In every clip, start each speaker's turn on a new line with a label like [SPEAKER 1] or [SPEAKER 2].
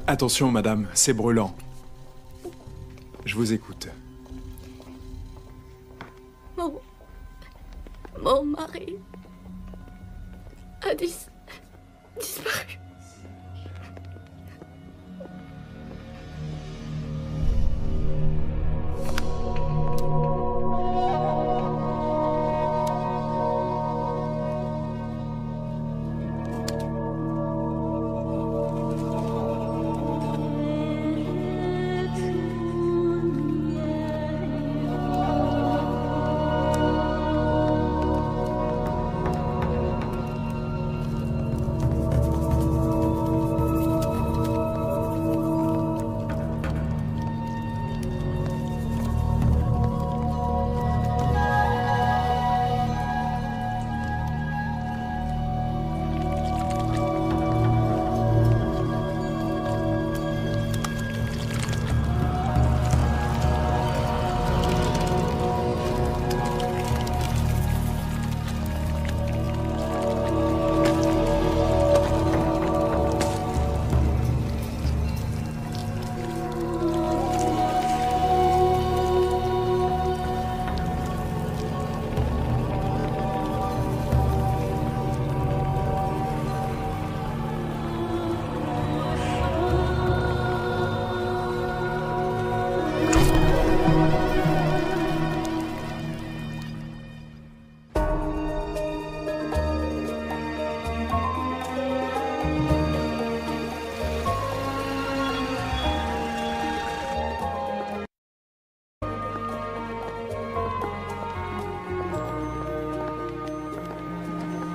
[SPEAKER 1] Attention, madame, c'est brûlant. Je vous écoute.
[SPEAKER 2] Mon mari a disparu.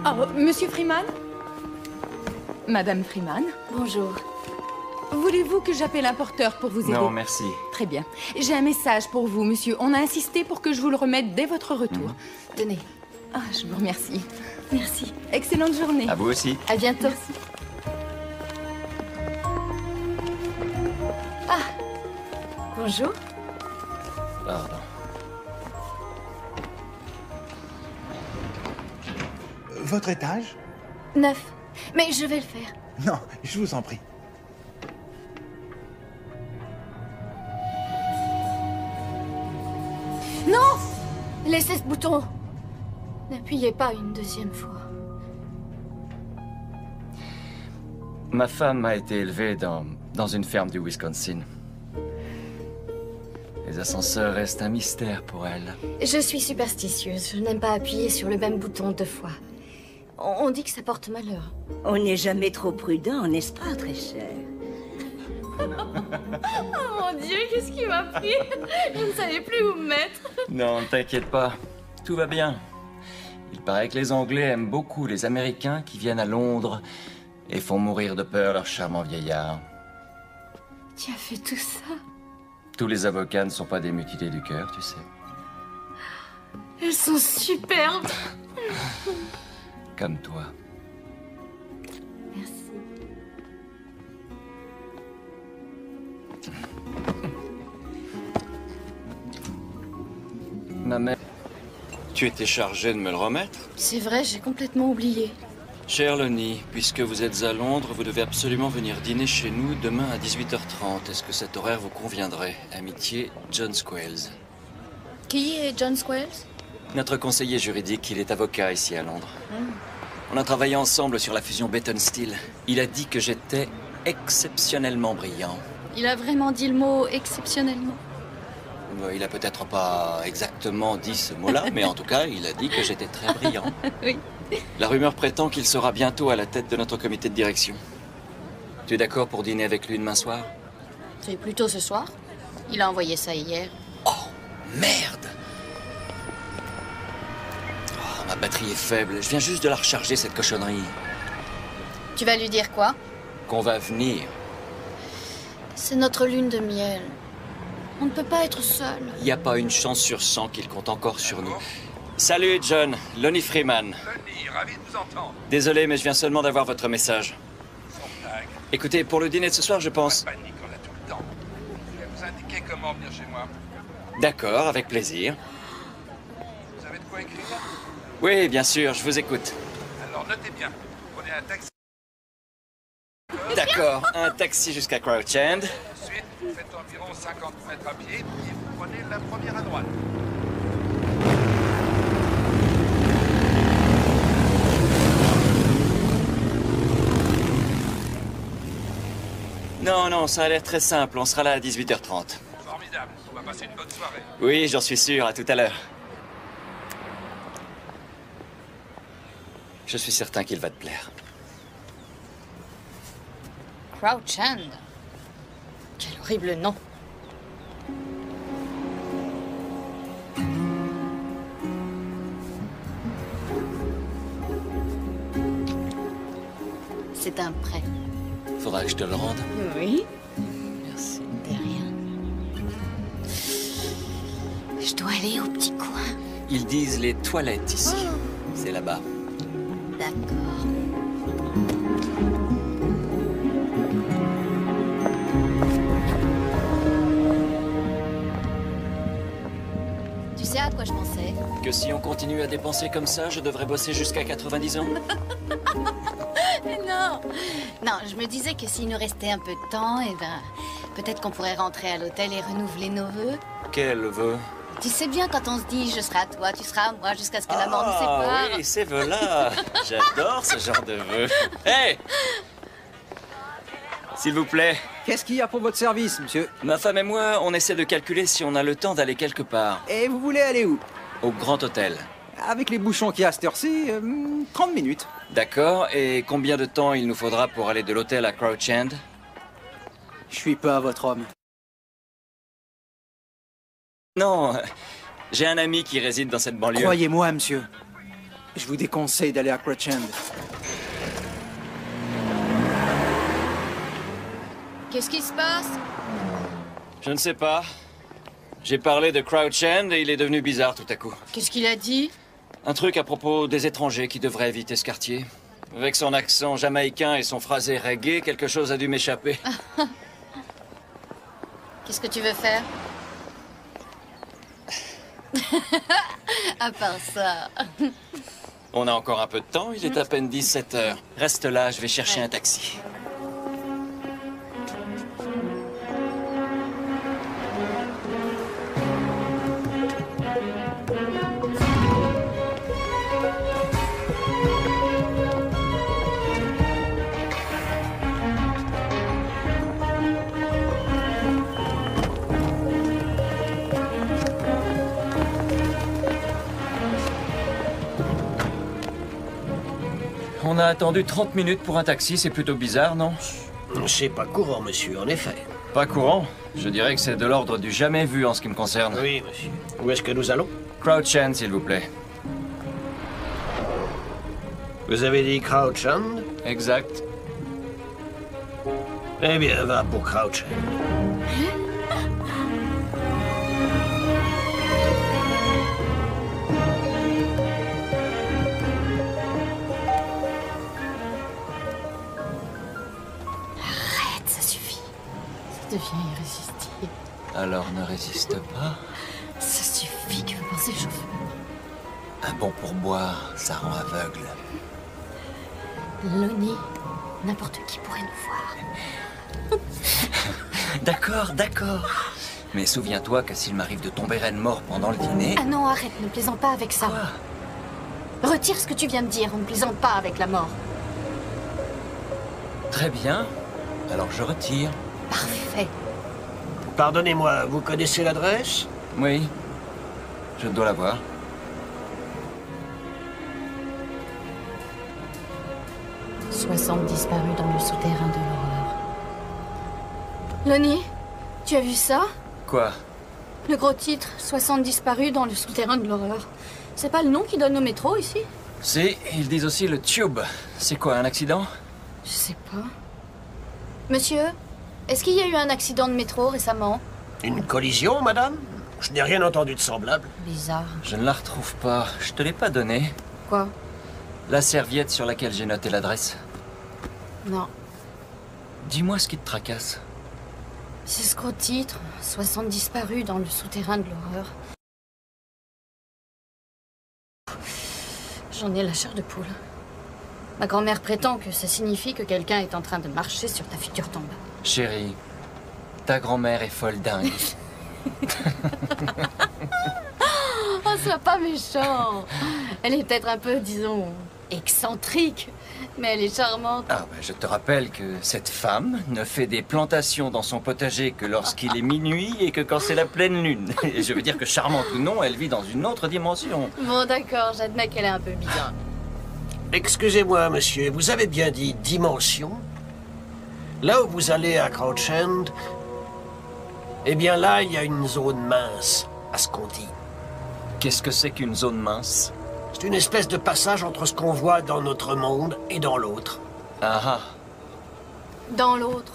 [SPEAKER 3] Oh, Monsieur Freeman? Madame Freeman?
[SPEAKER 2] Bonjour.
[SPEAKER 3] Voulez-vous que j'appelle un porteur pour vous aider?
[SPEAKER 4] Non, merci.
[SPEAKER 3] Très bien. J'ai un message pour vous, monsieur. On a insisté pour que je vous le remette dès votre retour.
[SPEAKER 2] Tenez.
[SPEAKER 3] Ah, je vous remercie.
[SPEAKER 2] Merci.
[SPEAKER 3] Excellente journée.
[SPEAKER 4] À vous aussi.
[SPEAKER 2] À bientôt.
[SPEAKER 3] Merci.
[SPEAKER 2] Bonjour.
[SPEAKER 4] Pardon.
[SPEAKER 5] Votre étage?
[SPEAKER 2] 9. Mais je vais le faire.
[SPEAKER 5] Non, je vous en prie.
[SPEAKER 2] Non! Laissez ce bouton. N'appuyez pas une deuxième fois.
[SPEAKER 4] Ma femme a été élevée dans une ferme du Wisconsin. Les ascenseurs restent un mystère pour elle.
[SPEAKER 2] Je suis superstitieuse. Je n'aime pas appuyer sur le même bouton 2 fois. On dit que ça porte malheur.
[SPEAKER 6] On n'est jamais trop prudent, n'est-ce pas, très cher?
[SPEAKER 2] Oh mon Dieu, qu'est-ce qui m'a pris? Je ne savais plus où me mettre.
[SPEAKER 4] Non, ne t'inquiète pas. Tout va bien. Il paraît que les Anglais aiment beaucoup les Américains qui viennent à Londres et font mourir de peur leurs charmants vieillards.
[SPEAKER 2] Tu as fait tout ça?
[SPEAKER 4] Tous les avocats ne sont pas des mutilés du cœur, tu sais.
[SPEAKER 2] Elles sont superbes.
[SPEAKER 4] Comme toi.
[SPEAKER 2] Merci.
[SPEAKER 4] Ma mère... Tu étais chargée de me le remettre?
[SPEAKER 2] C'est vrai, j'ai complètement oublié.
[SPEAKER 4] Cher Lonnie, puisque vous êtes à Londres, vous devez absolument venir dîner chez nous demain à 18h30. Est-ce que cet horaire vous conviendrait? Amitié, John Squales.
[SPEAKER 2] Qui est John Squales?
[SPEAKER 4] Notre conseiller juridique, il est avocat ici à Londres. On a travaillé ensemble sur la fusion Beaton Steel. Il a dit que j'étais exceptionnellement brillant.
[SPEAKER 2] Il a vraiment dit le mot exceptionnellement.
[SPEAKER 4] Il a peut-être pas exactement dit ce mot-là, mais en tout cas, il a dit que j'étais très brillant.
[SPEAKER 2] Oui.
[SPEAKER 4] La rumeur prétend qu'il sera bientôt à la tête de notre comité de direction. Tu es d'accord pour dîner avec lui demain soir?
[SPEAKER 2] C'est plutôt ce soir. Il a envoyé ça hier.
[SPEAKER 4] Oh, merde! Oh, ma batterie est faible. Je viens juste de la recharger, cette cochonnerie.
[SPEAKER 2] Tu vas lui dire quoi?
[SPEAKER 4] Qu'on va venir.
[SPEAKER 2] C'est notre lune de miel. On ne peut pas être seul.
[SPEAKER 4] Il n'y a pas une chance sur 100 qu'il compte encore sur nous. Salut, John. Lonnie Freeman.
[SPEAKER 7] Lonnie, ravi de vous entendre.
[SPEAKER 4] Désolé, mais je viens seulement d'avoir votre message.
[SPEAKER 7] Sans blague.
[SPEAKER 4] Écoutez, pour le dîner de ce soir, je pense...
[SPEAKER 7] Pas de panique, on a tout le temps. Je vais vous indiquer comment venir chez moi.
[SPEAKER 4] D'accord, avec plaisir.
[SPEAKER 7] Vous avez de quoi écrire?
[SPEAKER 4] Oui, bien sûr, je vous écoute.
[SPEAKER 7] Alors notez bien. Prenez un taxi.
[SPEAKER 4] D'accord. D'accord, un taxi jusqu'à Crouch End.
[SPEAKER 7] Ensuite, vous faites environ 50 mètres à pied et vous prenez la première à droite.
[SPEAKER 4] Non, non, ça a l'air très simple. On sera là à 18h30.
[SPEAKER 7] Formidable, on va passer une bonne soirée.
[SPEAKER 4] Oui, j'en suis sûr. À tout à l'heure. Je suis certain qu'il va te plaire.
[SPEAKER 2] Crouch End. Quel horrible nom. C'est un prêt.
[SPEAKER 4] Faudra que je te le rende.
[SPEAKER 2] Oui.
[SPEAKER 4] Merci.
[SPEAKER 2] De rien. Je dois aller au petit coin.
[SPEAKER 4] Ils disent les toilettes ici. C'est là-bas.
[SPEAKER 2] D'accord. Tu sais à quoi je pensais?
[SPEAKER 4] Que si on continue à dépenser comme ça, je devrais bosser jusqu'à 90 ans.
[SPEAKER 2] Non. Non, je me disais que s'il nous restait un peu de temps, eh ben, peut-être qu'on pourrait rentrer à l'hôtel et renouveler nos vœux.
[SPEAKER 4] Quel vœu?
[SPEAKER 2] Tu sais bien quand on se dit je serai à toi, tu seras à moi jusqu'à ce que la mort nous sépare.
[SPEAKER 4] Ah oui, ces vœux-là. J'adore ce genre de vœux. Hé! S'il vous plaît.
[SPEAKER 8] Qu'est-ce qu'il y a pour votre service, monsieur?
[SPEAKER 4] Ma femme et moi, on essaie de calculer si on a le temps d'aller quelque part.
[SPEAKER 8] Et vous voulez aller où?
[SPEAKER 4] Au Grand Hôtel.
[SPEAKER 8] Avec les bouchons qu'il y a à cette heure-ci, 30 minutes.
[SPEAKER 4] D'accord, et combien de temps il nous faudra pour aller de l'hôtel à Crouch End?
[SPEAKER 8] Je suis pas votre homme.
[SPEAKER 4] Non, j'ai un ami qui réside dans cette banlieue.
[SPEAKER 8] Croyez-moi, monsieur. Je vous déconseille d'aller à Crouch End.
[SPEAKER 2] Qu'est-ce qui se passe?
[SPEAKER 4] Je ne sais pas. J'ai parlé de Crouch End et il est devenu bizarre tout à coup.
[SPEAKER 2] Qu'est-ce qu'il a dit?
[SPEAKER 4] Un truc à propos des étrangers qui devraient éviter ce quartier. Avec son accent jamaïcain et son phrasé reggae, quelque chose a dû m'échapper.
[SPEAKER 2] Qu'est-ce que tu veux faire? À part ça.
[SPEAKER 4] On a encore un peu de temps, il est à peine 17 heures. Reste là, je vais chercher un taxi. On a attendu 30 minutes pour un taxi, c'est plutôt bizarre, non?
[SPEAKER 9] C'est pas courant, monsieur, en effet.
[SPEAKER 4] Pas courant. Je dirais que c'est de l'ordre du jamais vu en ce qui me concerne.
[SPEAKER 9] Oui, monsieur. Où est-ce que nous allons?
[SPEAKER 4] Crouch End, s'il vous plaît.
[SPEAKER 9] Vous avez dit Crouch End?
[SPEAKER 4] Exact.
[SPEAKER 9] Eh bien, va pour Crouch End.
[SPEAKER 2] Arrête, ça suffit. Ça devient irrésistible.
[SPEAKER 4] Alors ne résiste pas.
[SPEAKER 2] Ça suffit, que vous pensez, chauffeur?
[SPEAKER 4] Un bon pourboire, ça rend aveugle.
[SPEAKER 2] Lonnie, n'importe qui pourrait nous voir.
[SPEAKER 4] D'accord, d'accord. Mais souviens-toi que s'il m'arrive de tomber reine mort pendant le dîner...
[SPEAKER 2] Ah non, arrête, ne plaisante pas avec ça.
[SPEAKER 4] Quoi?
[SPEAKER 2] Retire ce que tu viens de dire, on ne plaisante pas avec la mort.
[SPEAKER 4] Très bien. Alors je retire.
[SPEAKER 2] Parfait.
[SPEAKER 9] Pardonnez-moi, vous connaissez l'adresse?
[SPEAKER 4] Oui. Je dois l'avoir.
[SPEAKER 2] « 60 disparus dans le souterrain de l'horreur. » Lonnie, tu as vu ça?
[SPEAKER 4] Quoi?
[SPEAKER 2] Le gros titre, 60 disparus dans le souterrain de l'horreur. C'est pas le nom qu'ils donnent au métro ici?
[SPEAKER 4] Si, ils disent aussi le tube. C'est quoi, un accident?
[SPEAKER 2] Je sais pas. Monsieur, est-ce qu'il y a eu un accident de métro récemment?
[SPEAKER 9] Une collision, madame? Je n'ai rien entendu de semblable.
[SPEAKER 2] Bizarre.
[SPEAKER 4] Je ne la retrouve pas. Je te l'ai pas donnée.
[SPEAKER 2] Quoi?
[SPEAKER 4] La serviette sur laquelle j'ai noté l'adresse.
[SPEAKER 2] Non.
[SPEAKER 4] Dis-moi ce qui te tracasse.
[SPEAKER 2] C'est ce gros titre, 60 disparus dans le souterrain de l'horreur. J'en ai la chair de poule. Ma grand-mère prétend que ça signifie que quelqu'un est en train de marcher sur ta future tombe.
[SPEAKER 4] Chérie, ta grand-mère est folle dingue.
[SPEAKER 2] Oh, sois pas méchant. Elle est peut-être un peu, disons, excentrique, mais elle est charmante.
[SPEAKER 4] Ah, bah, je te rappelle que cette femme ne fait des plantations dans son potager que lorsqu'il est minuit et que quand c'est la pleine lune. Et je veux dire que charmante ou non, elle vit dans une autre dimension.
[SPEAKER 2] Bon, d'accord, j'admets qu'elle est un peu bizarre.
[SPEAKER 9] Excusez-moi, monsieur, vous avez bien dit dimension? Là où vous allez à Crouch End, eh bien là, il y a une zone mince, à ce qu'on dit.
[SPEAKER 4] Qu'est-ce que c'est qu'une zone mince?
[SPEAKER 9] C'est une espèce de passage entre ce qu'on voit dans notre monde et dans l'autre.
[SPEAKER 4] Ah ah.
[SPEAKER 2] Dans l'autre.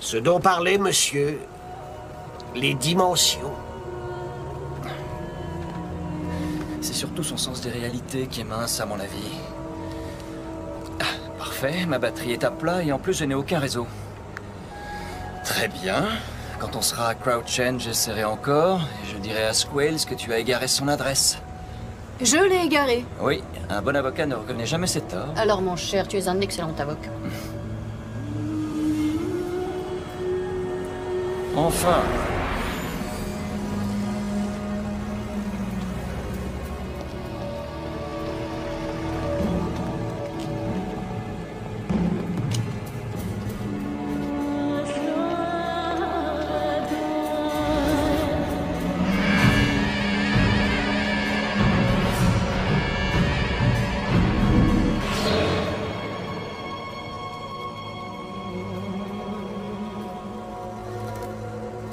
[SPEAKER 9] Ce dont parlait monsieur, les dimensions.
[SPEAKER 4] C'est surtout son sens des réalités qui est mince, à mon avis. Ah, parfait, ma batterie est à plat et en plus je n'ai aucun réseau. Très bien. Quand on sera à Crouch End, j'essaierai encore et je dirai à Squales que tu as égaré son adresse.
[SPEAKER 2] Je l'ai égaré.
[SPEAKER 4] Oui, un bon avocat ne reconnaît jamais ses torts.
[SPEAKER 2] Alors, mon cher, tu es un excellent avocat.
[SPEAKER 4] Enfin.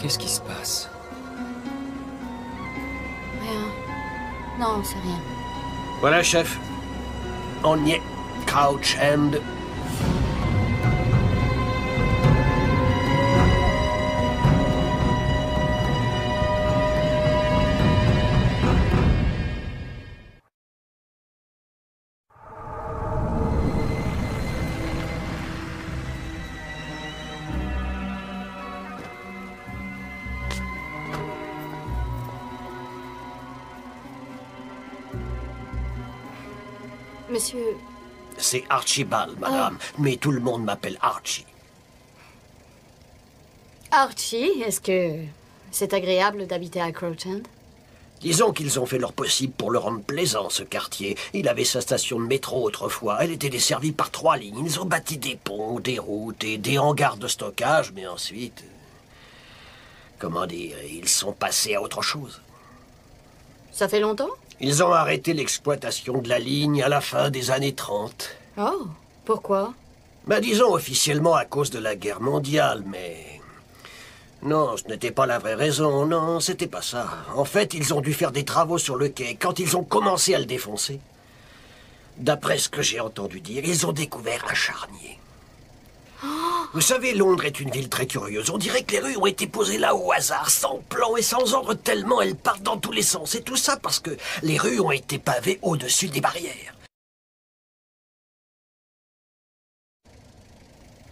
[SPEAKER 4] Qu'est-ce qui se passe?
[SPEAKER 2] Rien. Non, c'est rien.
[SPEAKER 9] Voilà, chef. On y est. Crouch End.
[SPEAKER 2] Monsieur...
[SPEAKER 9] C'est Archibald, madame. Mais tout le monde m'appelle Archie.
[SPEAKER 2] Archie, est-ce que c'est agréable d'habiter à Crouch End?
[SPEAKER 9] Disons qu'ils ont fait leur possible pour le rendre plaisant, ce quartier. Il avait sa station de métro autrefois. Elle était desservie par 3 lignes. Ils ont bâti des ponts, des routes et des hangars de stockage, mais ensuite... Comment dire, ils sont passés à autre chose.
[SPEAKER 2] Ça fait longtemps?
[SPEAKER 9] Ils ont arrêté l'exploitation de la ligne à la fin des années 30.
[SPEAKER 2] Oh, pourquoi?
[SPEAKER 9] Ben, disons officiellement à cause de la guerre mondiale, mais... Non, ce n'était pas la vraie raison, non, c'était pas ça. En fait, ils ont dû faire des travaux sur le quai quand ils ont commencé à le défoncer. D'après ce que j'ai entendu dire, ils ont découvert un charnier. Vous savez, Londres est une ville très curieuse. On dirait que les rues ont été posées là au hasard, sans plan et sans ordre, tellement elles partent dans tous les sens. Et tout ça parce que les rues ont été pavées au-dessus des barrières.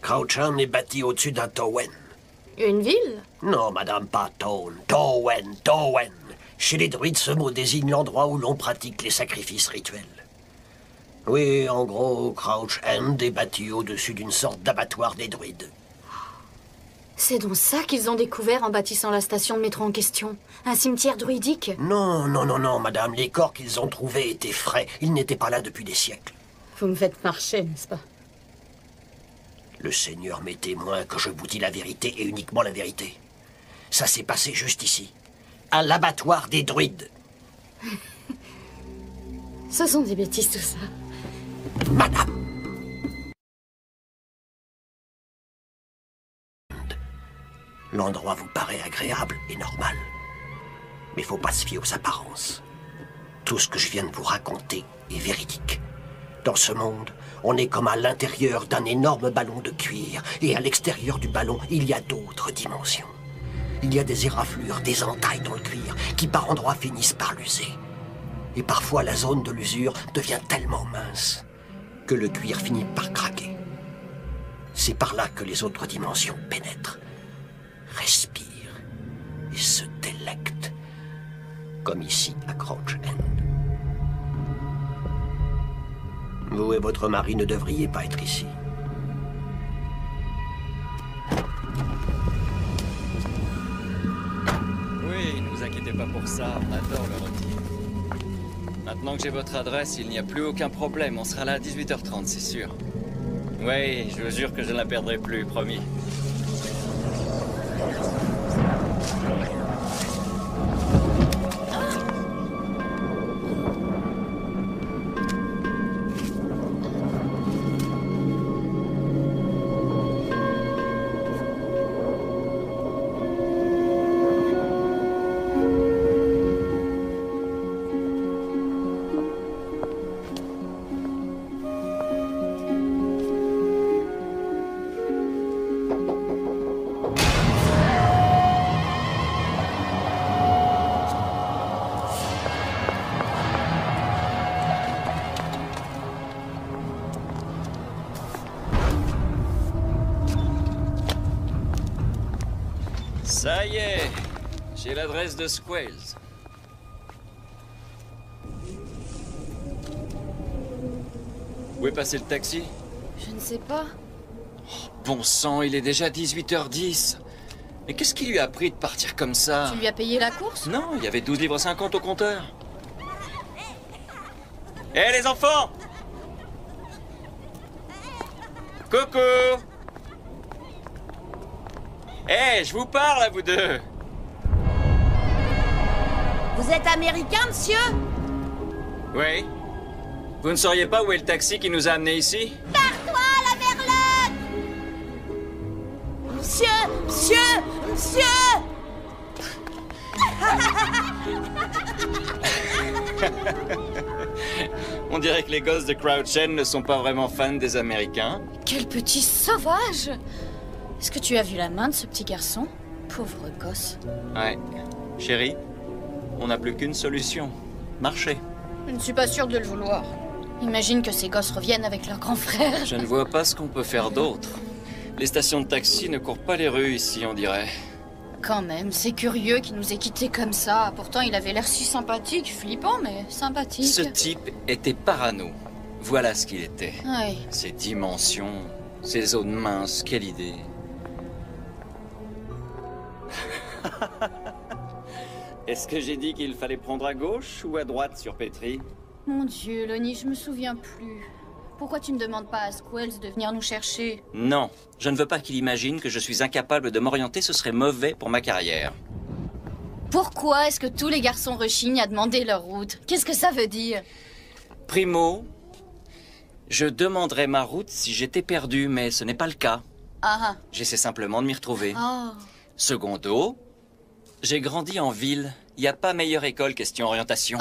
[SPEAKER 9] Crouch End est bâti au-dessus d'un Towen.
[SPEAKER 2] Une ville?
[SPEAKER 9] Non, madame, pas Town. Towen, Towen. Chez les druides, ce mot désigne l'endroit où l'on pratique les sacrifices rituels. Oui, en gros, Crouch End est bâti au-dessus d'une sorte d'abattoir des druides.
[SPEAKER 2] C'est donc ça qu'ils ont découvert en bâtissant la station de métro en question? Un cimetière druidique?
[SPEAKER 9] Non, non, non, non, madame. Les corps qu'ils ont trouvés étaient frais. Ils n'étaient pas là depuis des siècles.
[SPEAKER 2] Vous me faites marcher, n'est-ce pas?
[SPEAKER 9] Le Seigneur m'est témoin que je vous dis la vérité et uniquement la vérité. Ça s'est passé juste ici, à l'abattoir des druides.
[SPEAKER 2] Ce sont des bêtises, tout ça.
[SPEAKER 9] Madame! L'endroit vous paraît agréable et normal. Mais faut pas se fier aux apparences. Tout ce que je viens de vous raconter est véridique. Dans ce monde, on est comme à l'intérieur d'un énorme ballon de cuir. Et à l'extérieur du ballon, il y a d'autres dimensions. Il y a des éraflures, des entailles dans le cuir, qui par endroits finissent par l'user. Et parfois, la zone de l'usure devient tellement mince que le cuir finit par craquer. C'est par là que les autres dimensions pénètrent, respirent et se délectent, comme ici à Crouch End. Vous et votre mari ne devriez pas être ici.
[SPEAKER 4] Oui, ne vous inquiétez pas pour ça, on adore le rôti. Maintenant que j'ai votre adresse, il n'y a plus aucun problème. On sera là à 18h30, c'est sûr. Oui, je vous jure que je ne la perdrai plus, promis. Ça y est, j'ai l'adresse de Squales. Où est passé le taxi?
[SPEAKER 2] Je ne sais pas.
[SPEAKER 4] Bon sang, il est déjà 18h10. Mais qu'est-ce qui lui a pris de partir comme ça?
[SPEAKER 2] Tu lui as payé la course?
[SPEAKER 4] Non, il y avait 12,50 livres au compteur. Hé les enfants! Coucou! Hé, je vous parle à vous deux!
[SPEAKER 6] Vous êtes américain, monsieur?
[SPEAKER 4] Oui? Vous ne sauriez pas où est le taxi qui nous a amenés ici?
[SPEAKER 6] Pars-toi, la merlotte! Monsieur! Monsieur! Monsieur!
[SPEAKER 4] On dirait que les gosses de Crouch End ne sont pas vraiment fans des Américains.
[SPEAKER 2] Quel petit sauvage! Est-ce que tu as vu la main de ce petit garçon? Pauvre gosse.
[SPEAKER 4] Ouais. Chérie, on n'a plus qu'une solution. Marcher.
[SPEAKER 2] Je ne suis pas sûre de le vouloir. Imagine que ces gosses reviennent avec leur grand frère.
[SPEAKER 4] Je ne vois pas ce qu'on peut faire d'autre. Les stations de taxi ne courent pas les rues ici, on dirait.
[SPEAKER 2] Quand même, c'est curieux qu'il nous ait quittés comme ça. Pourtant, il avait l'air si sympathique, flippant, mais sympathique.
[SPEAKER 4] Ce type était parano. Voilà ce qu'il était.
[SPEAKER 2] Oui.
[SPEAKER 4] Ses dimensions, ses zones minces, quelle idée. Est-ce que j'ai dit qu'il fallait prendre à gauche ou à droite sur Petrie?
[SPEAKER 2] Mon Dieu, Lonnie, je me souviens plus. Pourquoi tu ne demandes pas à Squales de venir nous chercher?
[SPEAKER 4] Non, je ne veux pas qu'il imagine que je suis incapable de m'orienter, ce serait mauvais pour ma carrière.
[SPEAKER 2] Pourquoi est-ce que tous les garçons rechignent à demander leur route? Qu'est-ce que ça veut dire?
[SPEAKER 4] Primo, je demanderais ma route si j'étais perdu, mais ce n'est pas le cas.
[SPEAKER 2] Ah
[SPEAKER 4] J'essaie simplement de m'y retrouver.
[SPEAKER 2] ah.
[SPEAKER 4] Secondo, j'ai grandi en ville. Il n'y a pas meilleure école question orientation.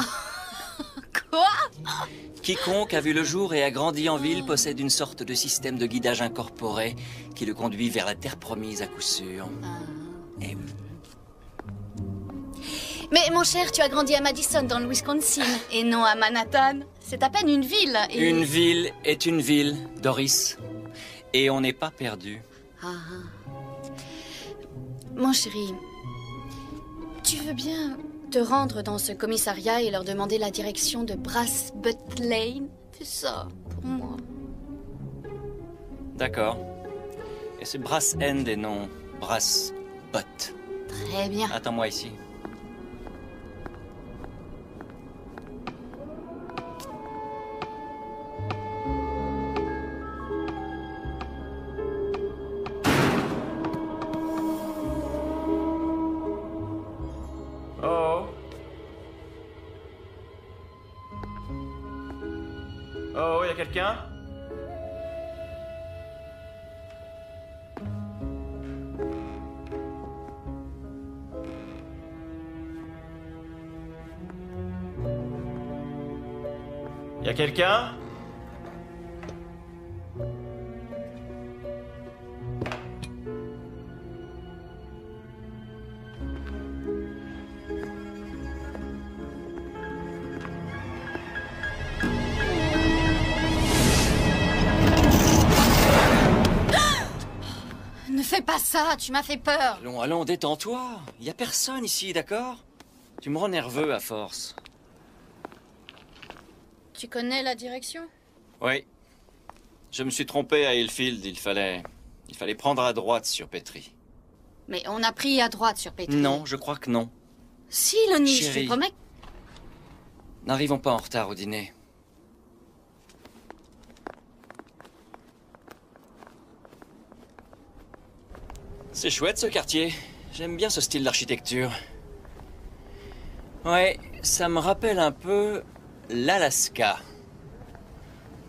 [SPEAKER 2] Quoi?
[SPEAKER 4] Quiconque a vu le jour et a grandi en ville possède une sorte de système de guidage incorporé qui le conduit vers la terre promise à coup sûr. Eh oui.
[SPEAKER 2] Mais mon cher, tu as grandi à Madison, dans le Wisconsin, et non à Manhattan. C'est à peine une ville. Et...
[SPEAKER 4] Une ville est une ville, Doris. Et on n'est pas perdu.
[SPEAKER 2] Ah. Mon chéri, tu veux bien te rendre dans ce commissariat et leur demander la direction de Brass Butt Lane? Fais ça pour moi.
[SPEAKER 4] D'accord. Et c'est Brass End et non Brass Butt.
[SPEAKER 2] Très bien.
[SPEAKER 4] Attends-moi ici. Oh. Oh, y a quelqu'un? Y a quelqu'un?
[SPEAKER 2] Ne fais pas ça, tu m'as fait peur.
[SPEAKER 4] Allons, allons, détends-toi. Y a personne ici, d'accord? Tu me rends nerveux à force.
[SPEAKER 2] Tu connais la direction?
[SPEAKER 4] Oui. Je me suis trompé à Hillfield. Il fallait prendre à droite sur Petrie.
[SPEAKER 2] Mais on a pris à droite sur Petrie.
[SPEAKER 4] Non, je crois que non.
[SPEAKER 2] Si, Lonnie, je te
[SPEAKER 4] Chérie.
[SPEAKER 2] promets.
[SPEAKER 4] N'arrivons pas en retard au dîner. C'est chouette ce quartier. J'aime bien ce style d'architecture. Ouais, ça me rappelle un peu l'Alaska.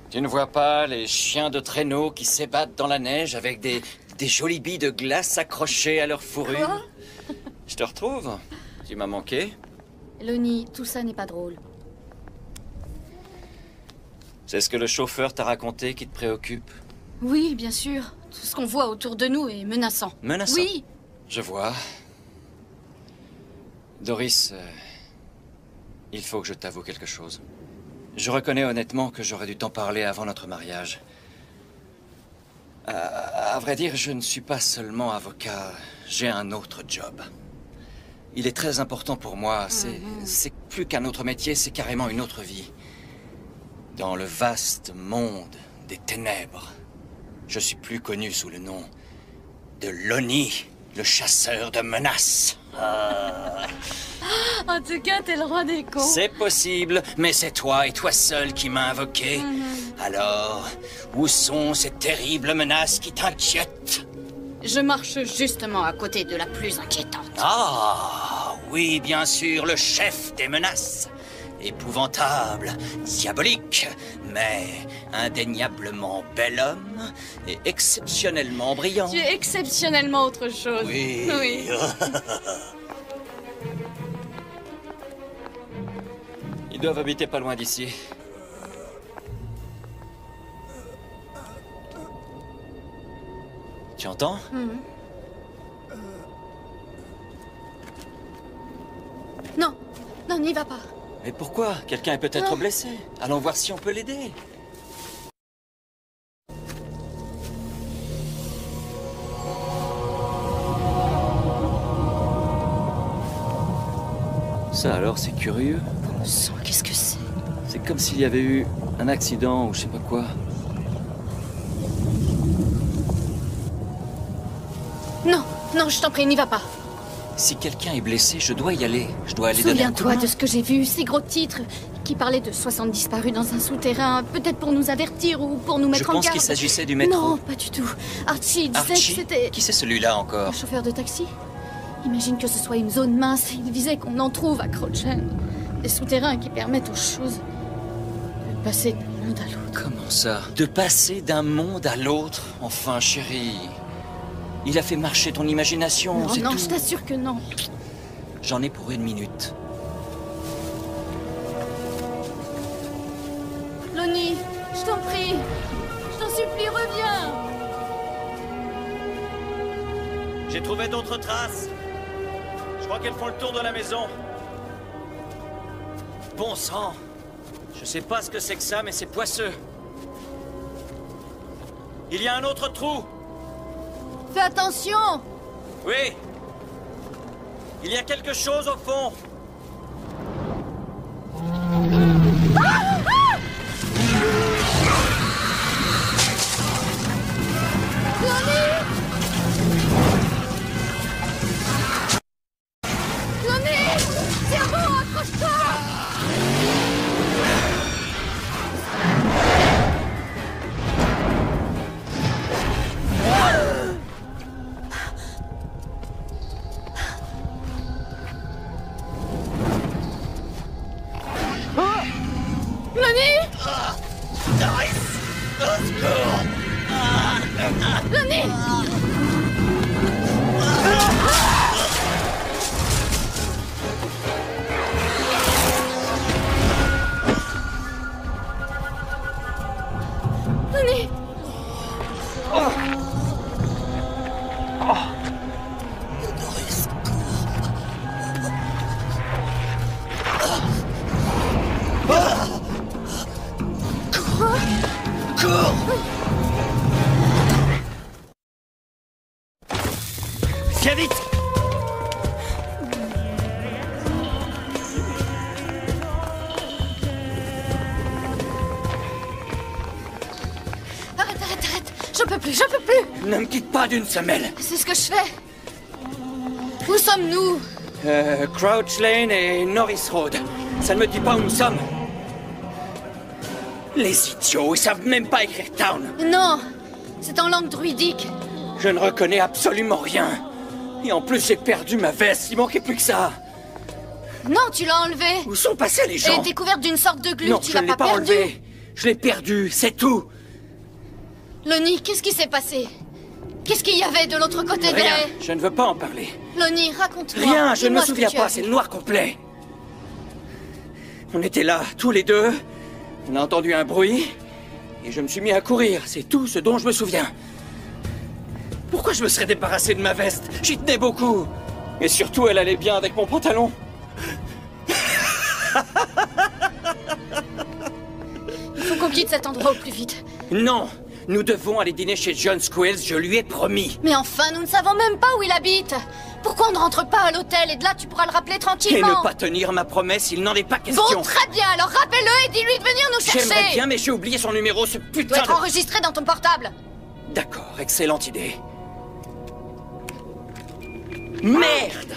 [SPEAKER 4] Tu ne vois pas les chiens de traîneau qui s'ébattent dans la neige avec des jolies billes de glace accrochées à leur fourrure?
[SPEAKER 2] Quoi?
[SPEAKER 4] Je te retrouve. Tu m'as manqué.
[SPEAKER 2] Lonnie, tout ça n'est pas drôle.
[SPEAKER 4] C'est ce que le chauffeur t'a raconté qui te préoccupe?
[SPEAKER 2] Oui, bien sûr. Tout ce qu'on voit autour de nous est menaçant.
[SPEAKER 4] Menaçant?
[SPEAKER 2] Oui.
[SPEAKER 4] Je vois. Doris, il faut que je t'avoue quelque chose. Je reconnais honnêtement que j'aurais dû t'en parler avant notre mariage. À vrai dire, je ne suis pas seulement avocat, j'ai un autre job. Il est très important pour moi. C'est plus qu'un autre métier, c'est carrément une autre vie. Dans le vaste monde des ténèbres, je suis plus connu sous le nom de Lonnie, le chasseur de menaces.
[SPEAKER 2] En tout cas, t'es le roi des cons.
[SPEAKER 4] C'est possible, mais c'est toi et toi seul qui m'as invoqué. Alors, où sont ces terribles menaces qui t'inquiètent?
[SPEAKER 2] Je marche justement à côté de la plus inquiétante.
[SPEAKER 4] Ah, oui, bien sûr, le chef des menaces. Épouvantable, diabolique, mais indéniablement bel homme et exceptionnellement brillant.
[SPEAKER 2] Tu es exceptionnellement autre chose.
[SPEAKER 4] Oui.
[SPEAKER 2] Oui.
[SPEAKER 4] Ils doivent habiter pas loin d'ici. Tu entends?
[SPEAKER 2] Non, non, n'y va pas.
[SPEAKER 4] Mais pourquoi? Quelqu'un est peut-être blessé. Allons voir si on peut l'aider. Ça alors, c'est curieux.
[SPEAKER 2] Bon sang, qu'est-ce que c'est?
[SPEAKER 4] C'est comme s'il y avait eu un accident ou je sais pas quoi.
[SPEAKER 2] Non, non, je t'en prie, n'y va pas.
[SPEAKER 4] Si quelqu'un est blessé, je dois y aller. Je dois aller donner un coup de
[SPEAKER 2] Souviens-toi
[SPEAKER 4] main.
[SPEAKER 2] de ce que j'ai vu, ces gros titres qui parlaient de 60 disparus dans un souterrain, peut-être pour nous avertir ou pour nous mettre
[SPEAKER 4] Je
[SPEAKER 2] en
[SPEAKER 4] pense
[SPEAKER 2] garde.
[SPEAKER 4] qu'il s'agissait du métro.
[SPEAKER 2] Non, pas du tout. Archie disait que
[SPEAKER 4] Archie?
[SPEAKER 2] c'était
[SPEAKER 4] Qui c'est celui-là encore?
[SPEAKER 2] un chauffeur de taxi. Imagine que ce soit une zone mince. Il disait qu'on en trouve à Crouchen. Des souterrains qui permettent aux choses de passer d'un monde à l'autre.
[SPEAKER 4] Comment ça? De passer d'un monde à l'autre? Enfin, chérie. Il a fait marcher ton imagination,
[SPEAKER 2] Non,
[SPEAKER 4] c'est
[SPEAKER 2] non,
[SPEAKER 4] tout.
[SPEAKER 2] je t'assure que non.
[SPEAKER 4] J'en ai pour 1 minute.
[SPEAKER 2] Lonnie, je t'en prie. Je t'en supplie, reviens.
[SPEAKER 4] J'ai trouvé d'autres traces. Je crois qu'elles font le tour de la maison. Bon sang. Je sais pas ce que c'est que ça, mais c'est poisseux. Il y a un autre trou.
[SPEAKER 6] Fais attention!
[SPEAKER 4] Oui. Il y a quelque chose au fond.
[SPEAKER 6] Lonnie! C'est bon, accroche-toi!
[SPEAKER 4] Viens vite.
[SPEAKER 2] peux plus, je peux plus.
[SPEAKER 8] Ne me quitte pas d'une semelle.
[SPEAKER 2] C'est ce que je fais. Où sommes-nous?
[SPEAKER 8] Crouch Lane et Norris Road. Ça ne me dit pas où nous sommes. Les idiots, ils savent même pas écrire Town.
[SPEAKER 2] Non, c'est en langue druidique.
[SPEAKER 8] Je ne reconnais absolument rien. Et en plus, j'ai perdu ma veste. Il manquait plus que ça.
[SPEAKER 2] Non, tu l'as enlevée.
[SPEAKER 8] Où sont passés les gens?
[SPEAKER 2] Elle était couverte d'une sorte de glu.
[SPEAKER 8] Non,
[SPEAKER 2] Tu
[SPEAKER 8] je
[SPEAKER 2] l'as
[SPEAKER 8] ne l'ai
[SPEAKER 2] pas
[SPEAKER 8] pas
[SPEAKER 2] perdue.
[SPEAKER 8] enlevée. Je l'ai perdue, c'est tout.
[SPEAKER 2] Lonnie, qu'est-ce qui s'est passé? Qu'est-ce qu'il y avait de l'autre côté de
[SPEAKER 8] Rien,
[SPEAKER 2] la haie?
[SPEAKER 8] je ne veux pas en parler.
[SPEAKER 2] Lonnie, raconte-moi.
[SPEAKER 8] Rien, je ne me
[SPEAKER 2] Dis-moi ce que
[SPEAKER 8] souviens
[SPEAKER 2] tu as
[SPEAKER 8] pas,
[SPEAKER 2] vu.
[SPEAKER 8] c'est le noir complet. On était là, tous les deux. On a entendu un bruit. Et je me suis mis à courir, c'est tout ce dont je me souviens. Pourquoi je me serais débarrassé de ma veste? J'y tenais beaucoup. Et surtout, elle allait bien avec mon pantalon.
[SPEAKER 2] Il faut qu'on quitte cet endroit au plus vite.
[SPEAKER 8] Non, nous devons aller dîner chez John Squills, je lui ai promis.
[SPEAKER 2] Mais enfin, nous ne savons même pas où il habite. Pourquoi on ne rentre pas à l'hôtel et de là tu pourras le rappeler
[SPEAKER 8] Et
[SPEAKER 2] tranquillement?
[SPEAKER 8] ne pas tenir ma promesse, il n'en est pas question.
[SPEAKER 2] Bon, très bien, alors rappelle-le et dis-lui de venir nous chercher.
[SPEAKER 8] J'aimerais bien, mais j'ai oublié son numéro, ce
[SPEAKER 2] Il doit
[SPEAKER 8] putain
[SPEAKER 2] être
[SPEAKER 8] de...
[SPEAKER 2] enregistré dans ton portable.
[SPEAKER 8] D'accord, excellente idée. Merde!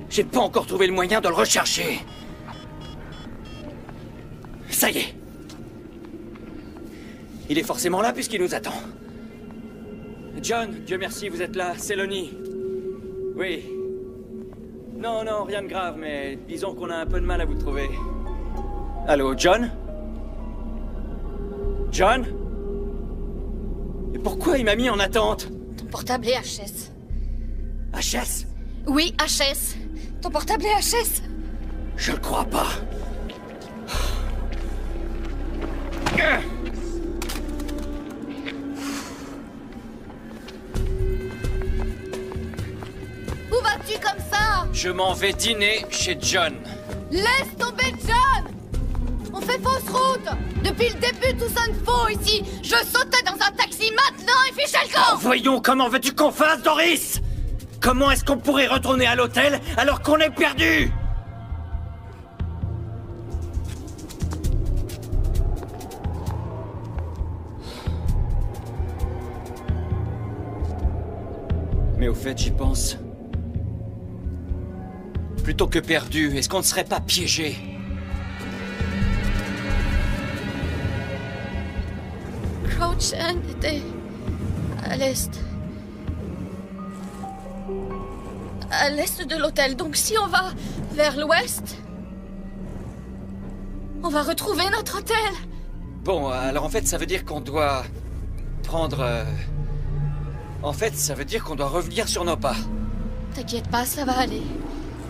[SPEAKER 8] J'ai pas encore trouvé le moyen de le rechercher. Ça y est. Il est forcément là puisqu'il nous attend. John, Dieu merci, vous êtes là, c'est Lonnie. Oui. Non, non, rien de grave, mais disons qu'on a un peu de mal à vous trouver. Allô, John? John? Et pourquoi il m'a mis en attente?
[SPEAKER 2] Ton portable est HS.
[SPEAKER 8] HS?
[SPEAKER 2] Oui, HS. Ton portable est HS.
[SPEAKER 8] Je le crois pas.
[SPEAKER 6] Où vas-tu comme ça?
[SPEAKER 4] Je m'en vais dîner chez John.
[SPEAKER 6] Laisse tomber John! On fait fausse route! Depuis le début, tout sonne faux ici! Je sautais dans un taxi maintenant et fichais le camp!
[SPEAKER 8] Voyons, comment veux-tu qu'on fasse, Doris? Comment est-ce qu'on pourrait retourner à l'hôtel alors qu'on est perdu?
[SPEAKER 4] Mais au fait, j'y pense. Plutôt que perdu, est-ce qu'on ne serait pas piégé?
[SPEAKER 2] Crouch End était à l'est. À l'est de l'hôtel. Donc si on va vers l'ouest, on va retrouver notre hôtel.
[SPEAKER 4] Bon, alors en fait, ça veut dire qu'on doit prendre... En fait, ça veut dire qu'on doit revenir sur nos pas.
[SPEAKER 2] T'inquiète pas, ça va aller.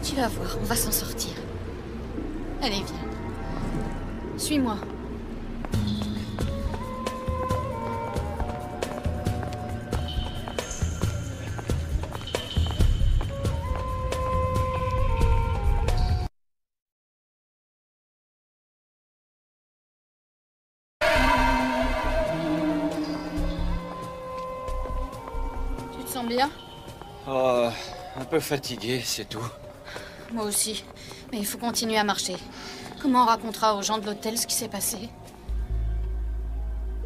[SPEAKER 2] Tu vas voir, on va s'en sortir. Allez, viens. Suis-moi. Tu te sens bien?
[SPEAKER 4] Oh, un peu fatigué, c'est tout.
[SPEAKER 2] Moi aussi. Mais il faut continuer à marcher. Comment on racontera aux gens de l'hôtel ce qui s'est passé?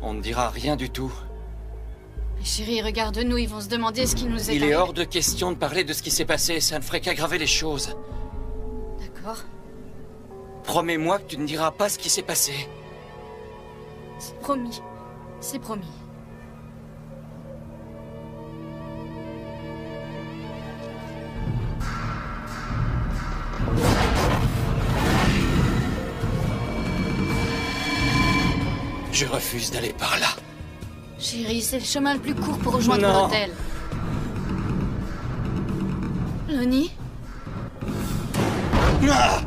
[SPEAKER 4] On ne dira rien du tout.
[SPEAKER 2] Mais chérie, regarde-nous, ils vont se demander ce qui nous est
[SPEAKER 4] Il est
[SPEAKER 2] arrivé.
[SPEAKER 4] hors de question de parler de ce qui s'est passé, ça ne ferait qu'aggraver les choses.
[SPEAKER 2] D'accord.
[SPEAKER 4] Promets-moi que tu ne diras pas ce qui s'est passé.
[SPEAKER 2] C'est promis. C'est promis.
[SPEAKER 4] Je refuse d'aller par là.
[SPEAKER 2] Chérie, c'est le chemin le plus court pour rejoindre
[SPEAKER 4] Non.
[SPEAKER 2] l'hôtel. Lonnie?
[SPEAKER 8] Ah!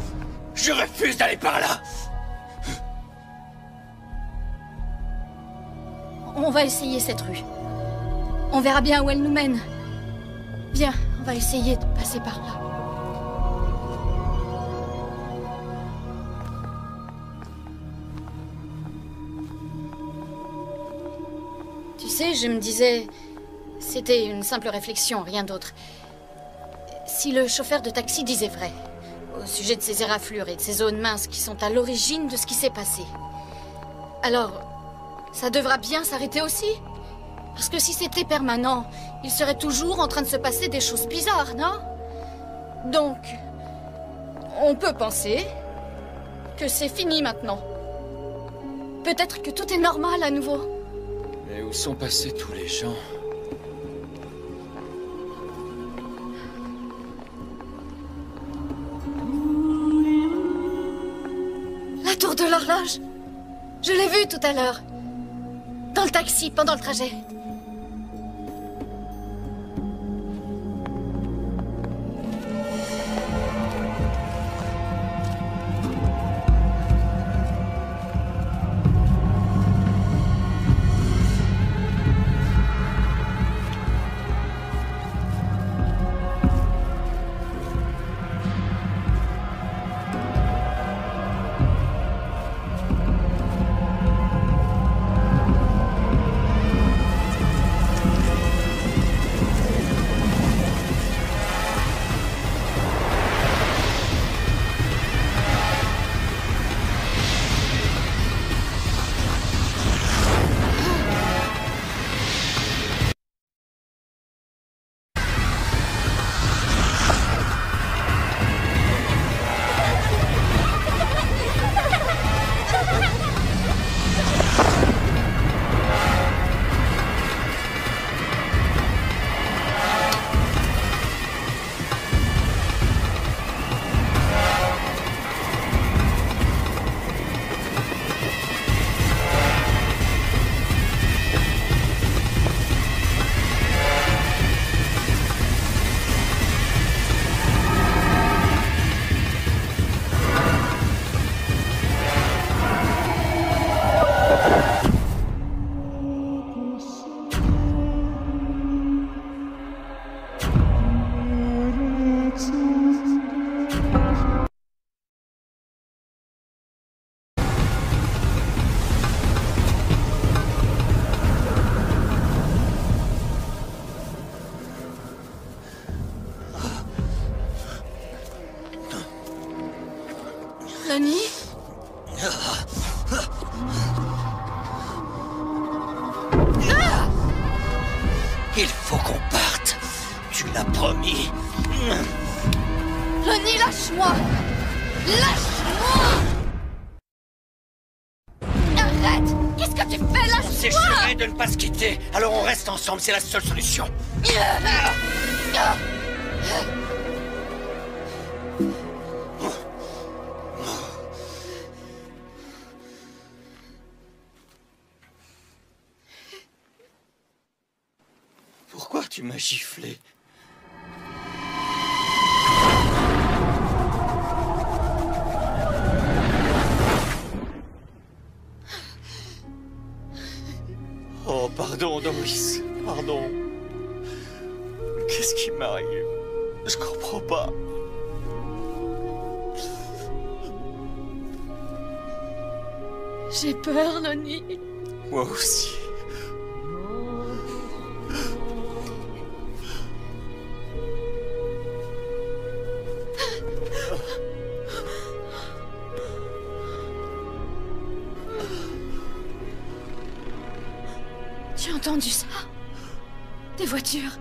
[SPEAKER 8] Je refuse d'aller par là.
[SPEAKER 2] On va essayer cette rue. On verra bien où elle nous mène. Viens, on va essayer de passer par là. Tu sais, je me disais... C'était une simple réflexion, rien d'autre. Si le chauffeur de taxi disait vrai, au sujet de ces éraflures et de ces zones minces qui sont à l'origine de ce qui s'est passé, alors, ça devra bien s'arrêter aussi. Parce que si c'était permanent, il serait toujours en train de se passer des choses bizarres, non? Donc, on peut penser que c'est fini maintenant. Peut-être que tout est normal à nouveau.
[SPEAKER 4] Mais où sont passés tous les gens?
[SPEAKER 2] La tour de l'horloge. Je l'ai vue tout à l'heure. Dans le taxi, pendant le trajet. Lonnie?
[SPEAKER 9] Il faut qu'on parte. Tu l'as promis.
[SPEAKER 6] Lonnie, lâche-moi! Lâche-moi! Arrête! Qu'est-ce que tu fais?
[SPEAKER 9] On s'est
[SPEAKER 6] Lâche-moi!
[SPEAKER 9] juré de ne pas se quitter. Alors on reste ensemble, c'est la seule solution.
[SPEAKER 8] Pourquoi tu m'as giflé? Oh, pardon, Doris. Pardon. Qu'est-ce qui m'arrive? Je comprends pas.
[SPEAKER 2] J'ai peur, Lonnie.
[SPEAKER 8] Moi aussi.
[SPEAKER 2] Tu as entendu ça? Des voitures.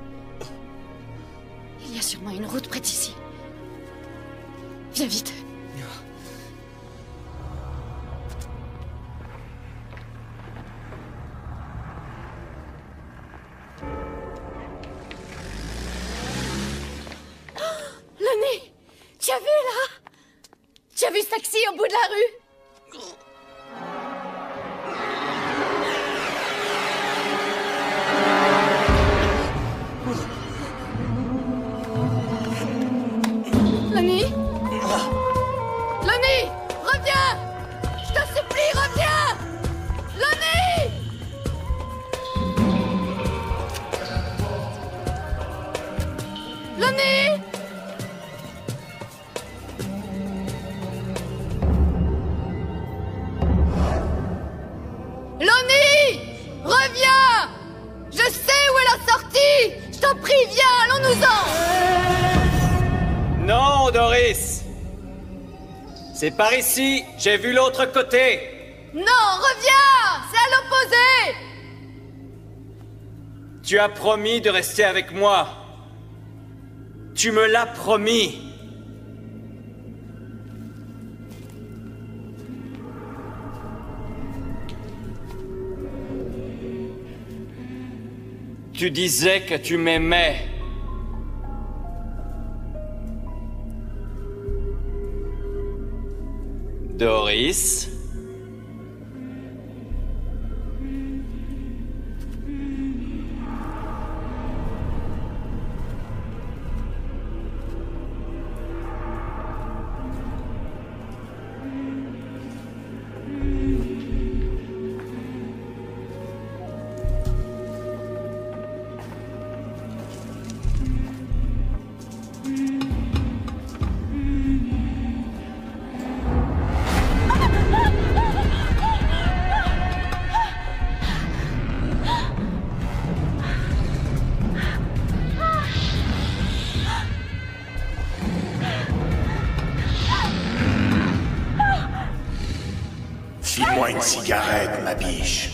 [SPEAKER 2] Il y a sûrement une route près d'ici. Viens vite. Lonnie, tu as vu là? Tu as vu ce taxi au bout de la rue? Lonnie? Lonnie, reviens! Je te supplie, reviens! Lonnie! Lonnie! Lonnie! Reviens! Je sais où est la sortie! Je t'en prie, viens, allons-nous-en!
[SPEAKER 8] Non, Doris! C'est par ici, j'ai vu l'autre côté!
[SPEAKER 6] Non, reviens! C'est à l'opposé!
[SPEAKER 8] Tu as promis de rester avec moi. Tu me l'as promis. Tu disais que tu m'aimais. Doris?
[SPEAKER 9] File-moi une cigarette, ma biche.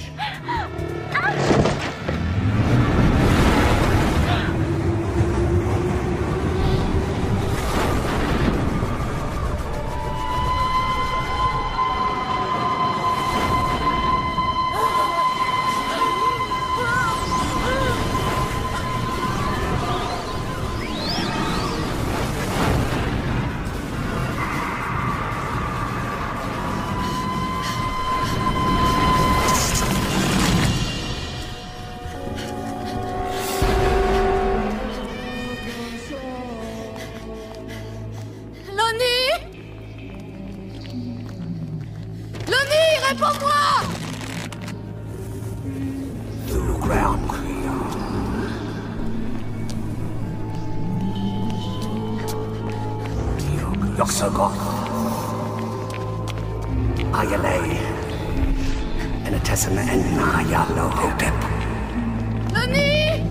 [SPEAKER 10] Yoxogoth, Ayalay, Enatesana and Nayalo Hotep.
[SPEAKER 6] Nani!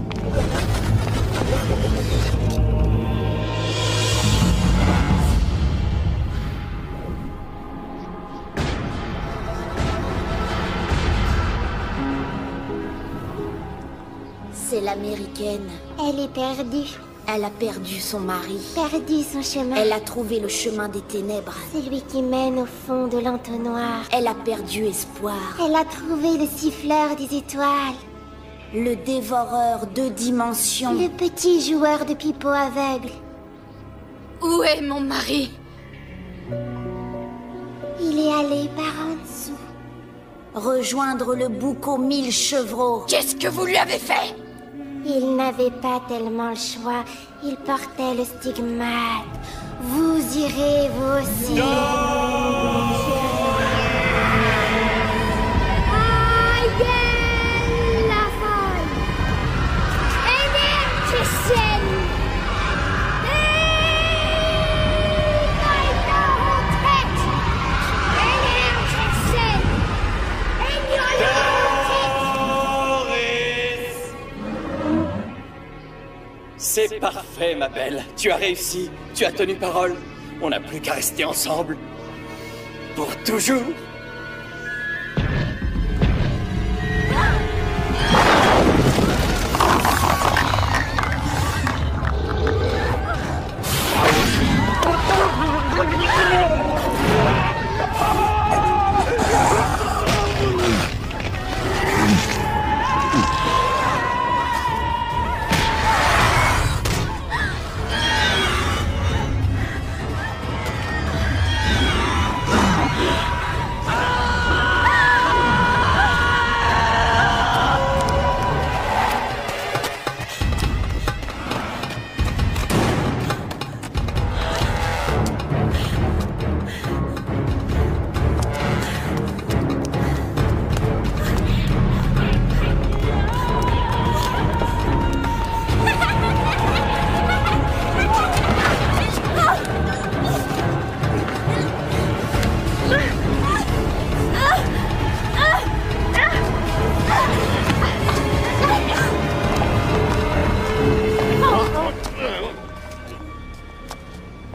[SPEAKER 11] C'est l'américaine.
[SPEAKER 12] Elle est perdue.
[SPEAKER 11] Elle a perdu son mari.
[SPEAKER 12] Perdu son chemin.
[SPEAKER 11] Elle a trouvé le chemin des ténèbres.
[SPEAKER 12] Celui qui mène au fond de l'entonnoir.
[SPEAKER 11] Elle a perdu espoir.
[SPEAKER 12] Elle a trouvé le siffleur des étoiles.
[SPEAKER 11] Le dévoreur de dimensions.
[SPEAKER 12] Le petit joueur de pipeau aveugle.
[SPEAKER 2] Où est mon mari?
[SPEAKER 12] Il est allé par en dessous.
[SPEAKER 11] Rejoindre le bouc aux 1000 chevreaux.
[SPEAKER 2] Qu'est-ce que vous lui avez fait?
[SPEAKER 12] Il n'avait pas tellement le choix. Il portait le stigmate. Vous irez, vous aussi. La folle. Énergicienne.
[SPEAKER 8] C'est parfait, ma belle. Tu as réussi. Tu as tenu parole. On n'a plus qu'à rester ensemble. Pour toujours.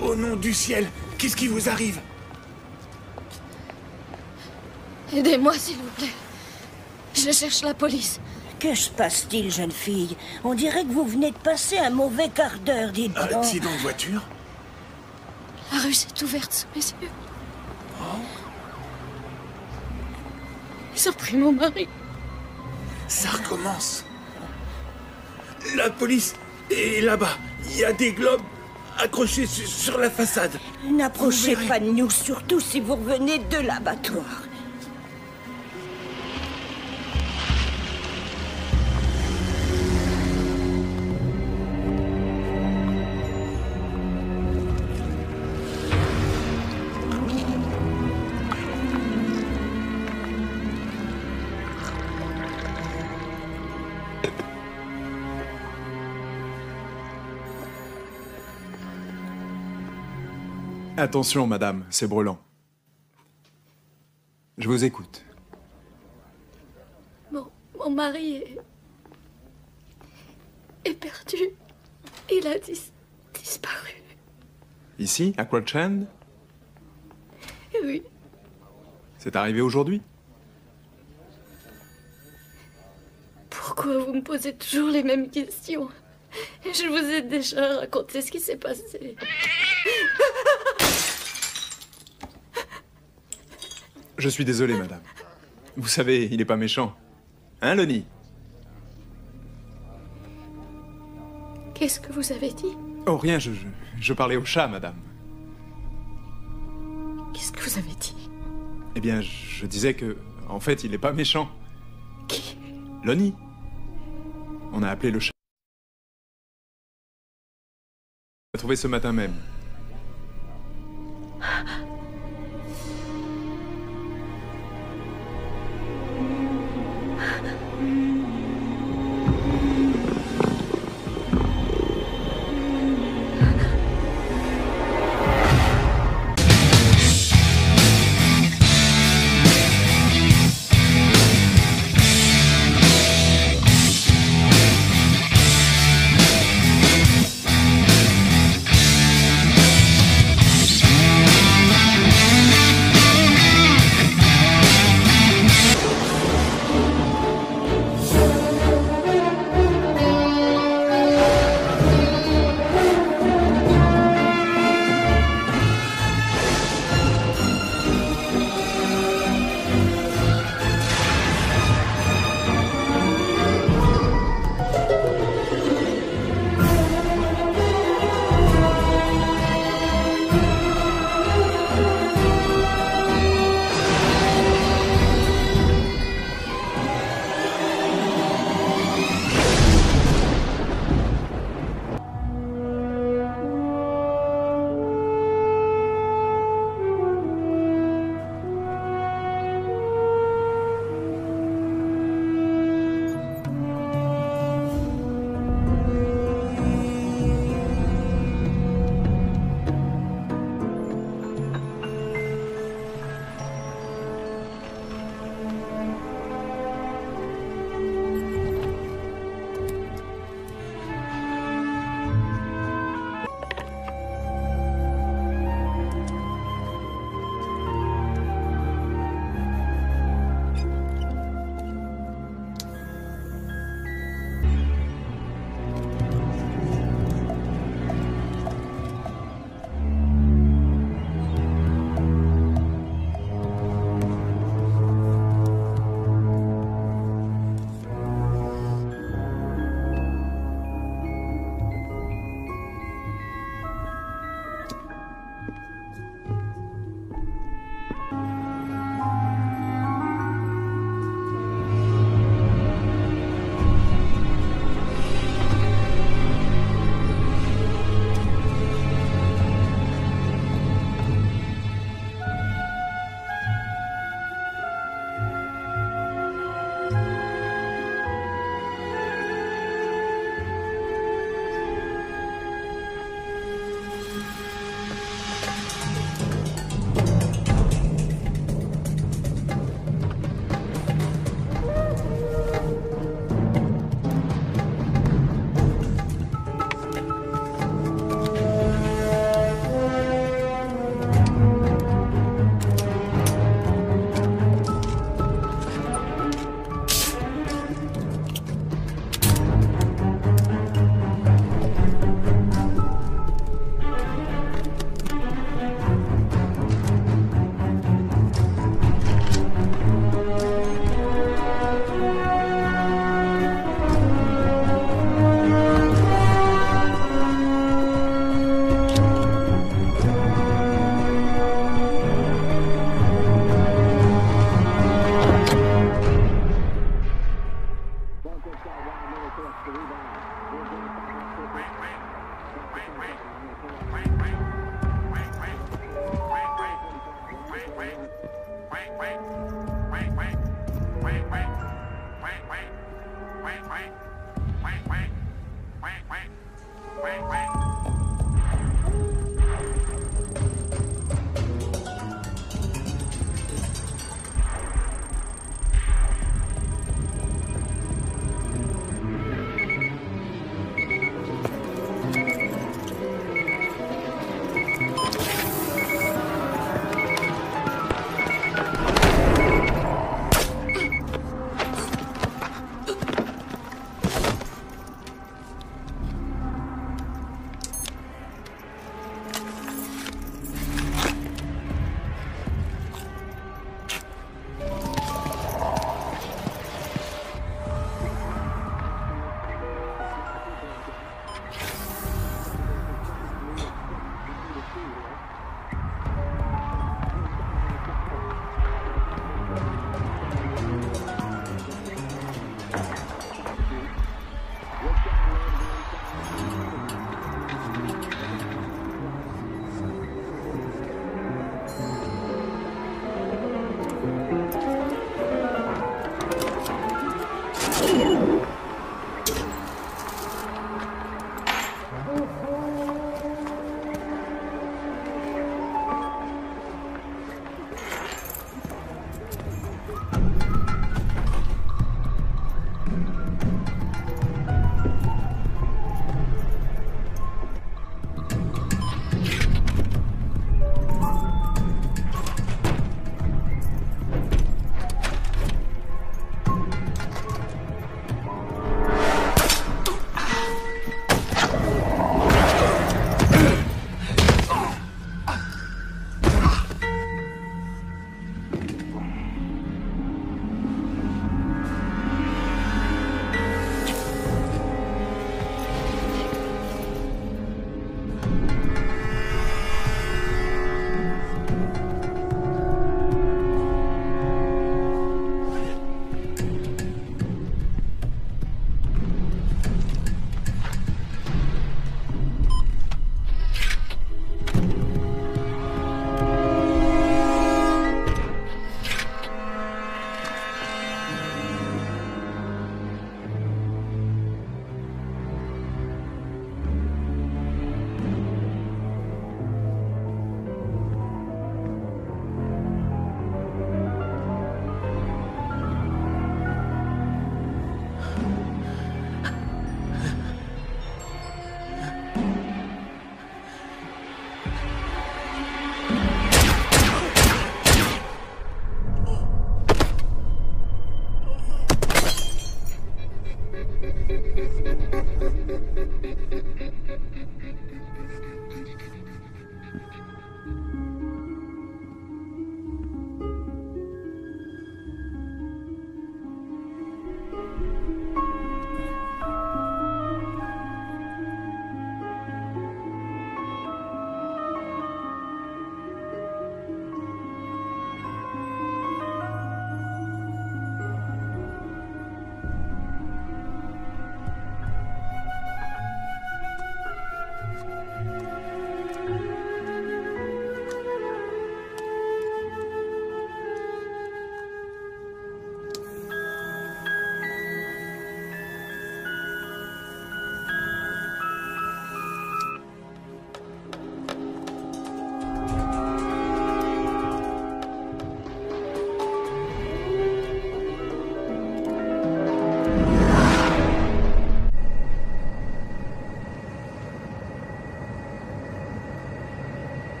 [SPEAKER 5] Au nom du ciel, qu'est-ce qui vous arrive?
[SPEAKER 2] Aidez-moi, s'il vous plaît. Je cherche la police.
[SPEAKER 13] Que se passe-t-il, jeune fille? On dirait que vous venez de passer un mauvais quart d'heure, dites donc.
[SPEAKER 5] Accident de voiture?
[SPEAKER 2] La rue s'est ouverte sous mes yeux. Ils ont pris mon mari.
[SPEAKER 5] Ça recommence. La police est là-bas. Il y a des globes accrochés sur la façade.
[SPEAKER 13] N'approchez pas de nous, surtout si vous revenez de l'abattoir.
[SPEAKER 1] Attention, madame, c'est brûlant. Je vous écoute.
[SPEAKER 2] Mon mari est perdu. Il a disparu.
[SPEAKER 1] Ici, à Crouch End?
[SPEAKER 2] Oui.
[SPEAKER 1] C'est arrivé aujourd'hui?
[SPEAKER 2] Pourquoi vous me posez toujours les mêmes questions? Je vous ai déjà raconté ce qui s'est passé.
[SPEAKER 1] Je suis désolé, madame. Vous savez, il n'est pas méchant. Hein, Lonnie?
[SPEAKER 2] Qu'est-ce que vous avez dit?
[SPEAKER 1] Oh, rien, je parlais au chat, madame.
[SPEAKER 2] Qu'est-ce que vous avez dit?
[SPEAKER 1] Eh bien, je disais que, en fait, il n'est pas méchant.
[SPEAKER 2] Qui?
[SPEAKER 1] Lonnie. On a appelé le chat. On l'a trouvé ce matin même.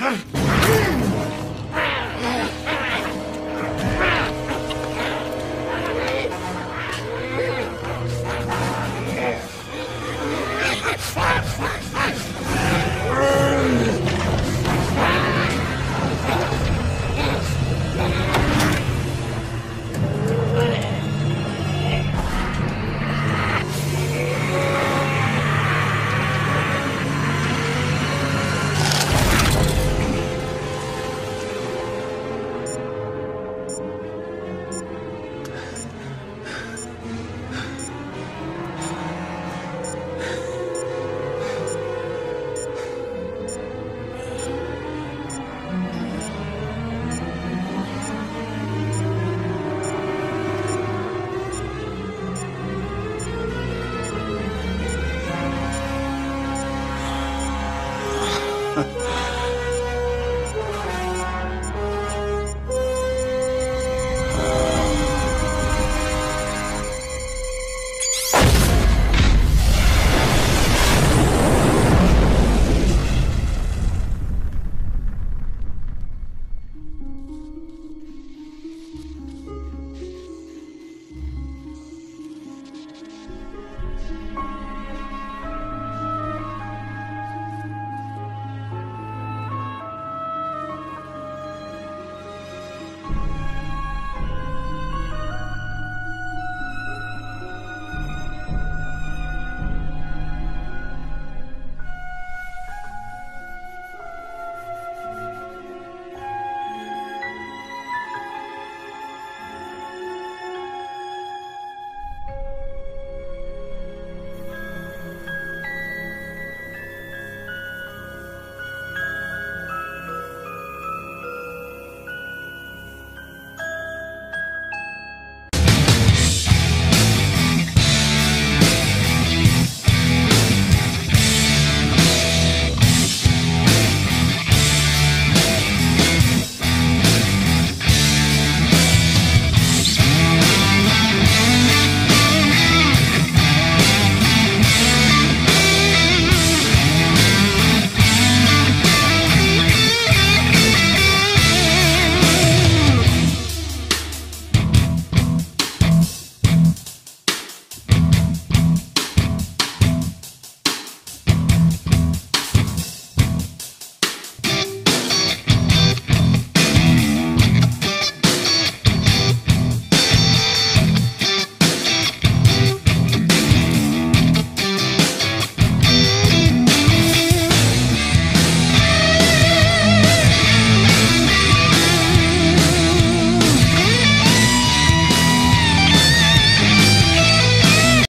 [SPEAKER 5] Ah!